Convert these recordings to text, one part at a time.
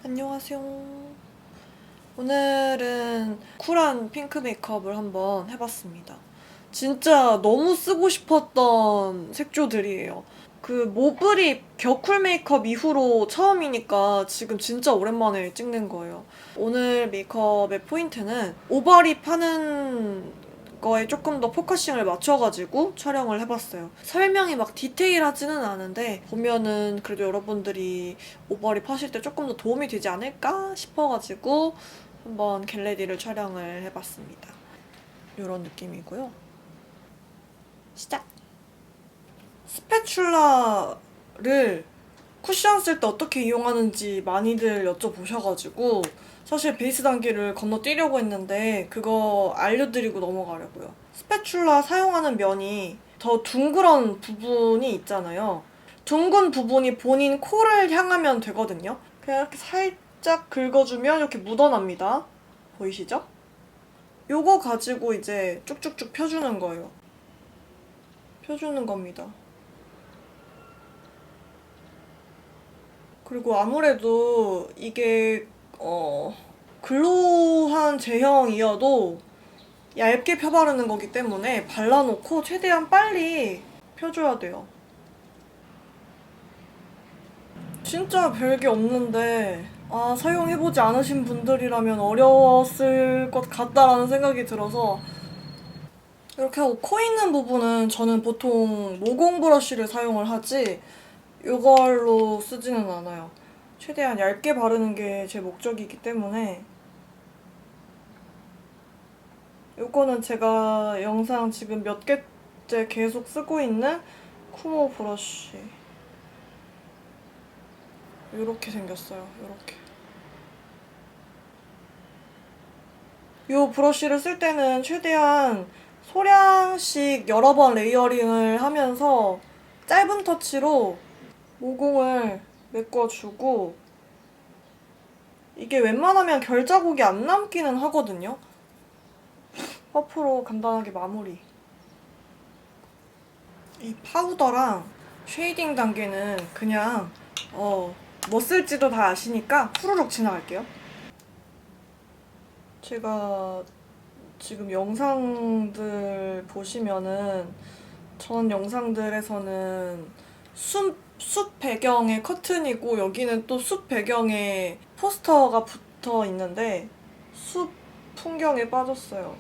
안녕하세요. 오늘은 쿨한 핑크 메이크업을 한번 해봤습니다. 진짜 너무 쓰고 싶었던 색조들이에요. 그 모브립 겨쿨 메이크업 이후로 처음이니까 지금 진짜 오랜만에 찍는 거예요. 오늘 메이크업의 포인트는 오버립 하는 거에 조금 더 포커싱을 맞춰가지고 촬영을 해봤어요. 설명이 막 디테일하지는 않은데 보면은 그래도 여러분들이 오버립 하실 때 조금 더 도움이 되지 않을까 싶어가지고 한번 겟레디를 촬영을 해봤습니다. 이런 느낌이고요. 시작! 스패츌라를 쿠션 쓸 때 어떻게 이용하는지 많이들 여쭤보셔가지고 사실 베이스 단계를 건너뛰려고 했는데 그거 알려드리고 넘어가려고요. 스패츌라 사용하는 면이 더 둥그런 부분이 있잖아요. 둥근 부분이 본인 코를 향하면 되거든요. 그냥 이렇게 살짝 긁어주면 이렇게 묻어납니다. 보이시죠? 요거 가지고 이제 쭉쭉쭉 펴주는 거예요. 펴주는 겁니다. 그리고 아무래도 이게 글로우한 제형이어도 얇게 펴바르는 거기 때문에 발라놓고 최대한 빨리 펴줘야 돼요. 진짜 별게 없는데 사용해보지 않으신 분들이라면 어려웠을 것 같다라는 생각이 들어서 이렇게 하고 코 있는 부분은 저는 보통 모공 브러쉬를 사용을 하지 이걸로 쓰지는 않아요. 최대한 얇게 바르는 게 제 목적이기 때문에 이거는 제가 영상 지금 몇 개째 계속 쓰고 있는 쿠모 브러쉬. 이렇게 생겼어요. 이렇게. 이 브러쉬를 쓸 때는 최대한 소량씩 여러 번 레이어링을 하면서 짧은 터치로 모공을 메꿔주고 이게 웬만하면 결자국이 안 남기는 하거든요. 퍼프로 간단하게 마무리. 이 파우더랑 쉐이딩 단계는 그냥 뭐 쓸지도 다 아시니까 후루룩 지나갈게요. 제가 지금 영상들 보시면은 전 영상들에서는 숲 배경의 커튼이고 여기는 또 숲 배경에 포스터가 붙어 있는데 숲 풍경에 빠졌어요.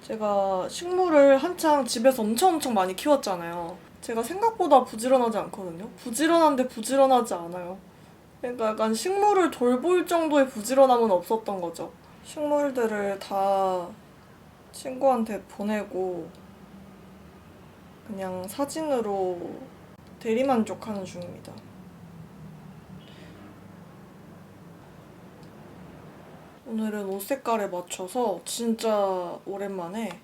제가 식물을 한창 집에서 엄청 많이 키웠잖아요. 제가 생각보다 부지런하지 않거든요. 부지런한데 부지런하지 않아요. 그러니까 약간 식물을 돌볼 정도의 부지런함은 없었던 거죠. 식물들을 다 친구한테 보내고 그냥 사진으로 대리만족하는 중입니다. 오늘은 옷 색깔에 맞춰서 진짜 오랜만에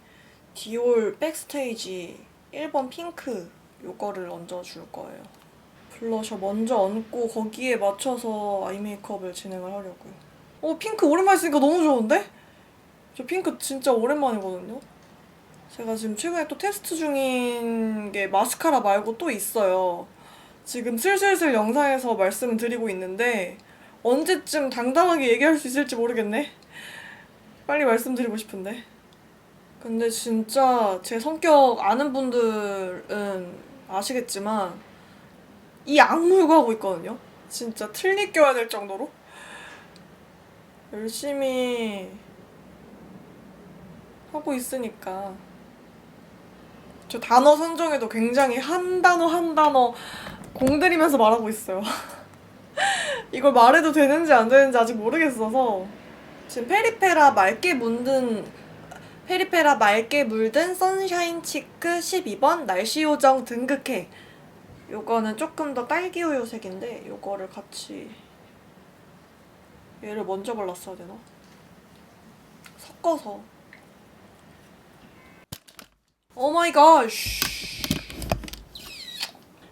디올 백스테이지 1번 핑크 요거를 얹어줄 거예요. 블러셔 먼저 얹고 거기에 맞춰서 아이 메이크업을 진행을 하려고요. 핑크 오랜만에 쓰니까 너무 좋은데? 저 핑크 진짜 오랜만이거든요. 제가 지금 최근에 또 테스트 중인 게 마스카라 말고 또 있어요. 지금 슬슬슬 영상에서 말씀을 드리고 있는데 언제쯤 당당하게 얘기할 수 있을지 모르겠네. 빨리 말씀드리고 싶은데. 근데 진짜 제 성격 아는 분들은 아시겠지만 이 악물고 하고 있거든요. 진짜 틀니 껴야 될 정도로 열심히 하고 있으니까. 저 단어 선정에도 굉장히 한 단어 한 단어 공들이면서 말하고 있어요. 이걸 말해도 되는지 안 되는지 아직 모르겠어서 지금 페리페라 맑게 물든 선샤인 치크 12번 날씨 요정 등극해. 요거는 조금 더 딸기 우유 색인데 요거를 같이 얘를 먼저 발랐어야 되나? 섞어서. 오 마이 갓.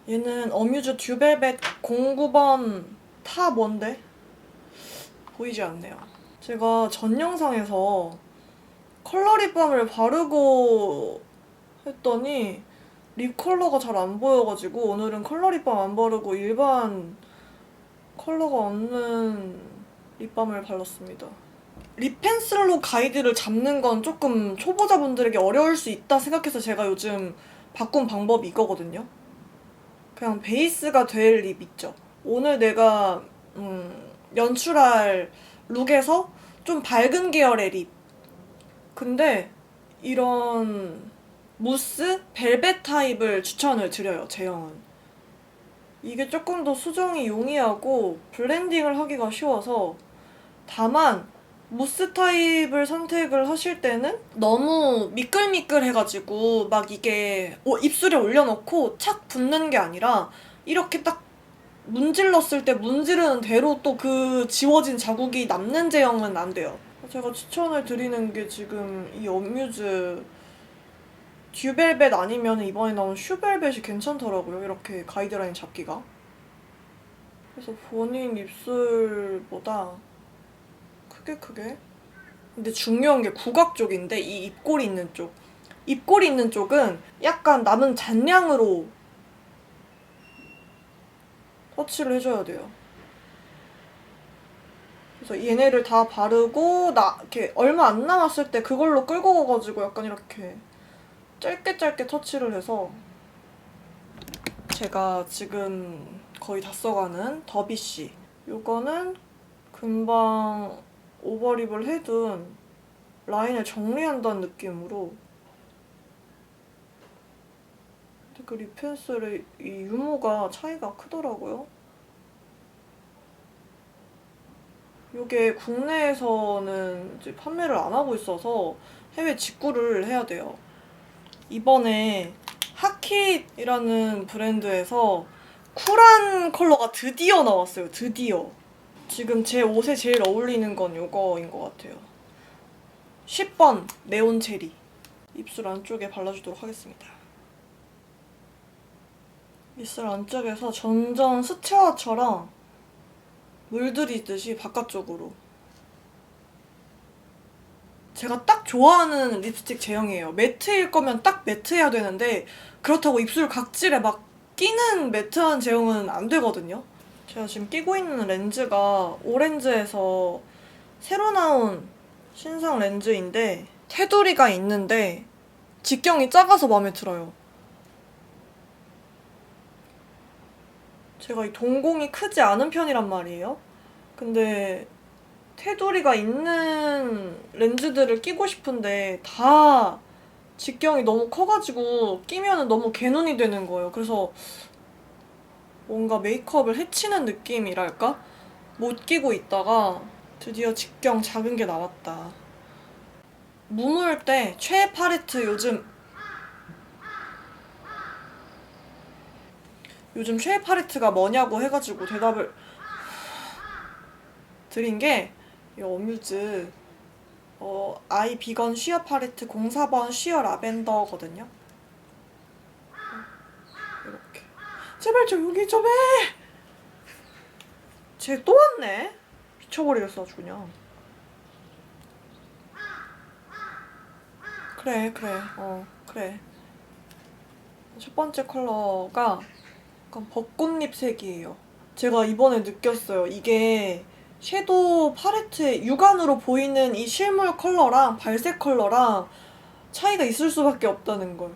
얘는 어뮤즈 듀벨벳 09번 타 뭔데? 보이지 않네요. 제가 전 영상에서 컬러 립밤을 바르고 했더니 립 컬러가 잘 안 보여가지고 오늘은 컬러 립밤 안 바르고 일반 컬러가 없는 립밤을 발랐습니다. 립 펜슬로 가이드를 잡는 건 조금 초보자분들에게 어려울 수 있다 생각해서 제가 요즘 바꾼 방법이 이거거든요. 그냥 베이스가 될 립 있죠. 오늘 내가 연출할 룩에서 좀 밝은 계열의 립. 근데 이런 무스, 벨벳 타입을 추천을 드려요, 제형은. 이게 조금 더 수정이 용이하고 블렌딩을 하기가 쉬워서. 다만 무스 타입을 선택을 하실 때는 너무 미끌미끌해가지고 막 이게 입술에 올려놓고 착 붙는 게 아니라 이렇게 딱 문질렀을 때 문지르는 대로 또 그 지워진 자국이 남는 제형은 안 돼요. 제가 추천을 드리는 게 지금 이 어뮤즈 듀벨벳 아니면 이번에 나온 슈벨벳이 괜찮더라고요. 이렇게 가이드라인 잡기가. 그래서 본인 입술보다 크게. 근데 중요한 게 구각 쪽인데 이 입꼬리 있는 쪽. 입꼬리 있는 쪽은 약간 남은 잔량으로 터치를 해줘야 돼요. 그래서 얘네를 다 바르고 이렇게 얼마 안 남았을 때 그걸로 끌고 가가지고 약간 이렇게 짧게 터치를 해서. 제가 지금 거의 다 써가는 더비쉬. 요거는 금방 오버립을 해둔 라인을 정리한다는 느낌으로. 근데 그 립 펜슬의 이 유무가 차이가 크더라고요. 요게 국내에서는 이제 판매를 안 하고 있어서 해외 직구를 해야 돼요. 이번에 하킷이라는 브랜드에서 쿨한 컬러가 드디어 나왔어요. 드디어. 지금 제 옷에 제일 어울리는 건 요거인 것 같아요. 10번 네온 체리. 입술 안쪽에 발라주도록 하겠습니다. 입술 안쪽에서 점점 수채화처럼 물들이듯이 바깥쪽으로. 제가 딱 좋아하는 립스틱 제형이에요. 매트일 거면 딱 매트해야 되는데 그렇다고 입술 각질에 막 끼는 매트한 제형은 안 되거든요. 제가 지금 끼고 있는 렌즈가 오렌즈에서 새로 나온 신상 렌즈인데 테두리가 있는데 직경이 작아서 마음에 들어요. 제가 이 동공이 크지 않은 편이란 말이에요. 근데 테두리가 있는 렌즈들을 끼고 싶은데 다 직경이 너무 커가지고 끼면은 너무 개눈이 되는 거예요. 그래서 뭔가 메이크업을 해치는 느낌이랄까? 못 끼고 있다가 드디어 직경 작은 게 나왔다. 무물 때 최애 팔레트 요즘 최애 팔레트가 뭐냐고 해가지고 대답을 드린 게 이 어뮤즈 아이 비건 쉬어 팔레트 04번 쉬어 라벤더거든요. 이렇게. 제발 좀 여기 좀 해! 쟤 또 왔네? 미쳐버리겠어 아주 그냥. 그래 그래. 첫 번째 컬러가 약간 벚꽃잎 색이에요. 제가 이번에 느꼈어요. 이게 섀도우 팔레트에 육안으로 보이는 이 실물 컬러랑 발색 컬러랑 차이가 있을 수밖에 없다는 걸.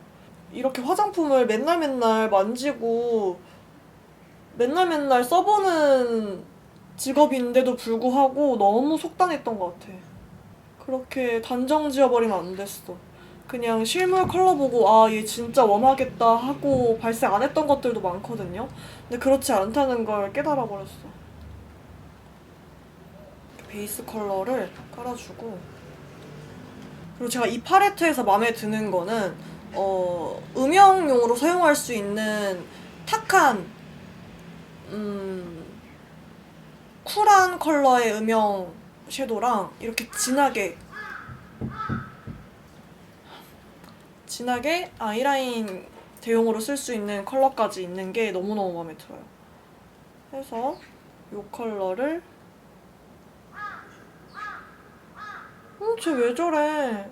이렇게 화장품을 맨날 만지고 맨날 써보는 직업인데도 불구하고 너무 속단했던 것 같아. 그렇게 단정 지어버리면 안 됐어. 그냥 실물 컬러 보고 아, 얘 진짜 웜하겠다 하고 발색 안 했던 것들도 많거든요. 근데 그렇지 않다는 걸 깨달아 버렸어. 베이스 컬러를 깔아주고. 그리고 제가 이 팔레트에서 마음에 드는 거는 음영용으로 사용할 수 있는 탁한 쿨한 컬러의 음영 섀도우랑 이렇게 진하게 아이라인 대용으로 쓸 수 있는 컬러까지 있는 게 너무너무 마음에 들어요. 그래서 이 컬러를 쟤 왜 저래?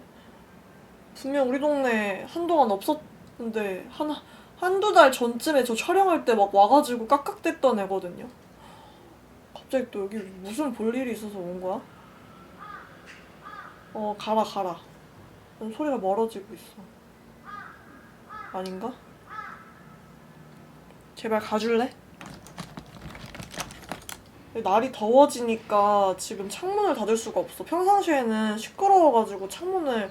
분명 우리 동네 한동안 없었는데 한두 달 전쯤에 저 촬영할 때 막 와가지고 깍깍댔던 애거든요. 갑자기 또 여기 무슨 볼 일이 있어서 온 거야? 가라. 소리가 멀어지고 있어. 아닌가? 제발 가줄래? 날이 더워지니까 지금 창문을 닫을 수가 없어. 평상시에는 시끄러워가지고 창문을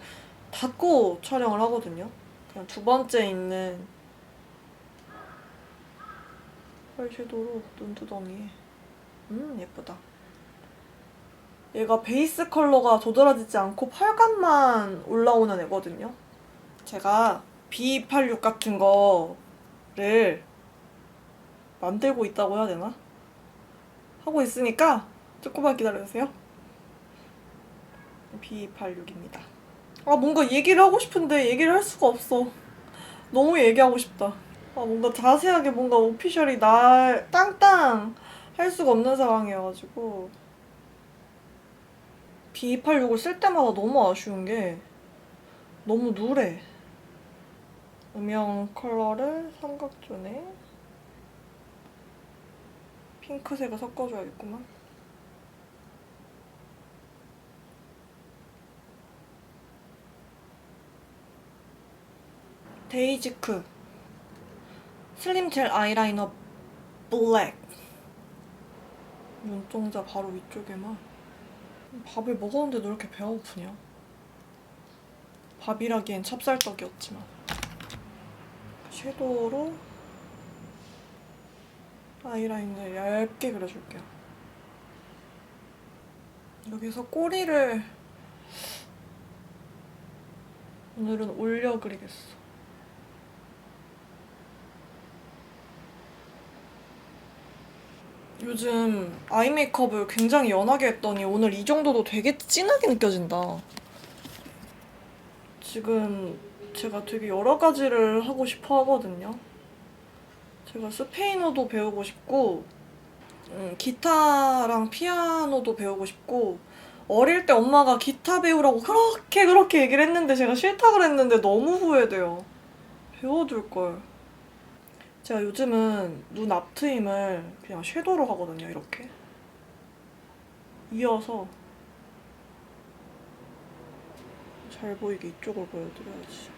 닫고 촬영을 하거든요. 그냥 두 번째 있는 아이섀도우로 눈두덩이에. 예쁘다. 얘가 베이스 컬러가 도드라지지 않고 펄감만 올라오는 애거든요. 제가 B286 같은 거를 만들고 있다고 해야 되나? 하고 있으니까 조금만 기다려주세요. B286입니다. 뭔가 얘기를 하고 싶은데 얘기를 할 수가 없어. 너무 얘기하고 싶다. 뭔가 자세하게 뭔가 오피셜이 날 땅땅 할 수가 없는 상황이어가지고 B286을 쓸 때마다 너무 아쉬운 게 너무 누래. 음영 컬러를 삼각존에 핑크색을 섞어줘야겠구만. 데이지크 슬림 젤 아이라이너 블랙. 눈동자 바로 위쪽에만. 밥을 먹었는데도 왜 이렇게 배가 고프냐? 밥이라기엔 찹쌀떡이었지만. 섀도우로 아이라인을 얇게 그려줄게요. 여기서 꼬리를 오늘은 올려 그리겠어. 요즘 아이 메이크업을 굉장히 연하게 했더니 오늘 이 정도도 되게 진하게 느껴진다. 지금 제가 되게 여러 가지를 하고 싶어 하거든요. 제가 스페인어도 배우고 싶고 기타랑 피아노도 배우고 싶고, 어릴 때 엄마가 기타 배우라고 그렇게 얘기를 했는데 제가 싫다 그랬는데 너무 후회돼요. 배워둘걸. 제가 요즘은 눈 앞트임을 그냥 섀도우로 하거든요. 이렇게 이어서 잘 보이게 이쪽을 보여드려야지.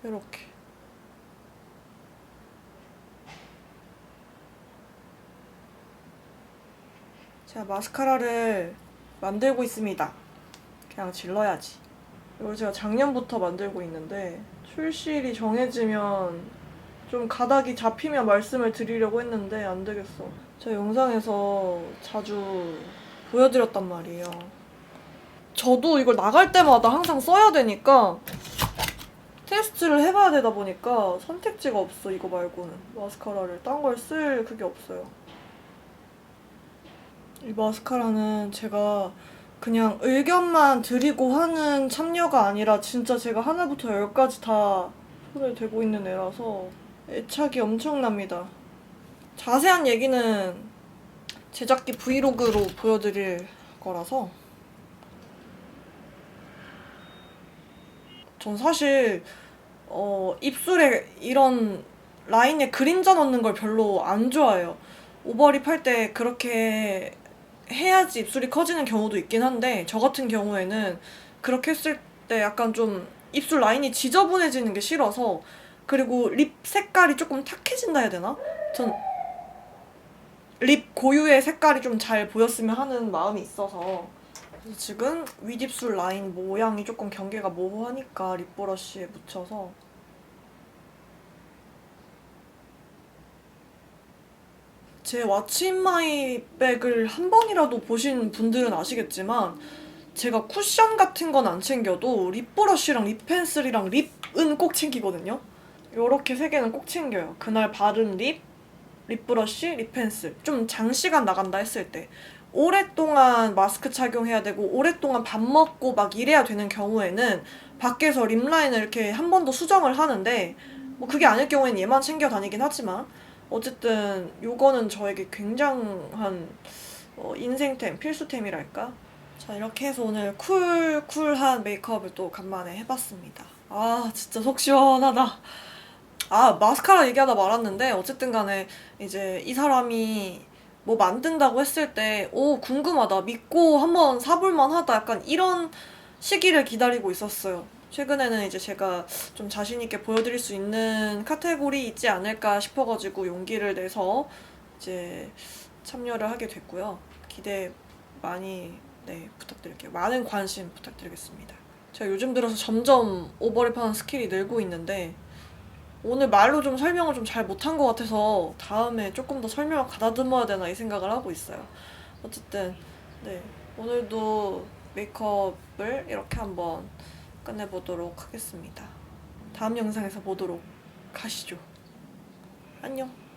이렇게. 제가 마스카라를 만들고 있습니다. 그냥 질러야지. 이걸 제가 작년부터 만들고 있는데 출시일이 정해지면 좀 가닥이 잡히면 말씀을 드리려고 했는데 안 되겠어. 제가 영상에서 자주 보여드렸단 말이에요. 저도 이걸 나갈 때마다 항상 써야 되니까 테스트를 해봐야 되다 보니까 선택지가 없어. 이거 말고는 마스카라를 딴 걸 쓸 그게 없어요. 이 마스카라는 제가 그냥 의견만 드리고 하는 참여가 아니라 진짜 제가 하나부터 열까지 다 손에 대고 있는 애라서 애착이 엄청납니다. 자세한 얘기는 제작기 브이로그로 보여드릴 거라서. 전 사실 입술에 이런 라인에 그림자 넣는 걸 별로 안 좋아해요. 오버립 할 때 그렇게 해야지 입술이 커지는 경우도 있긴 한데, 저 같은 경우에는 그렇게 했을 때 약간 좀 입술 라인이 지저분해지는 게 싫어서. 그리고 립 색깔이 조금 탁해진다 해야 되나? 전 립 고유의 색깔이 좀 잘 보였으면 하는 마음이 있어서. 그래서 지금 윗입술 라인 모양이 조금 경계가 모호하니까 립브러쉬에 묻혀서 제 왓츠 인 마이 백을 한 번이라도 보신 분들은 아시겠지만 제가 쿠션 같은 건 안 챙겨도 립브러쉬랑 립펜슬이랑 립은 꼭 챙기거든요. 요렇게 세 개는 꼭 챙겨요. 그날 바른 립, 립브러쉬, 립펜슬. 좀 장시간 나간다 했을 때. 오랫동안 마스크 착용해야 되고 오랫동안 밥 먹고 막 이래야 되는 경우에는 밖에서 립라인을 이렇게 한 번 더 수정을 하는데, 뭐 그게 아닐 경우에는 얘만 챙겨 다니긴 하지만 어쨌든 요거는 저에게 굉장한 인생템, 필수템이랄까? 자, 이렇게 해서 오늘 쿨한 메이크업을 또 간만에 해봤습니다. 진짜 속 시원하다. 마스카라 얘기하다 말았는데 어쨌든 간에 이제 이 사람이 뭐 만든다고 했을 때, 오, 궁금하다. 믿고 한번 사볼만 하다. 약간 이런 시기를 기다리고 있었어요. 최근에는 이제 제가 좀 자신있게 보여드릴 수 있는 카테고리 있지 않을까 싶어가지고 용기를 내서 이제 참여를 하게 됐고요. 기대 많이, 네, 부탁드릴게요. 많은 관심 부탁드리겠습니다. 제가 요즘 들어서 점점 오버랩하는 스킬이 늘고 있는데, 오늘 말로 좀 설명을 좀 잘 못한 것 같아서 다음에 조금 더 설명을 가다듬어야 되나 이 생각을 하고 있어요. 어쨌든 네, 오늘도 메이크업을 이렇게 한번 끝내보도록 하겠습니다. 다음 영상에서 보도록 하시죠. 안녕.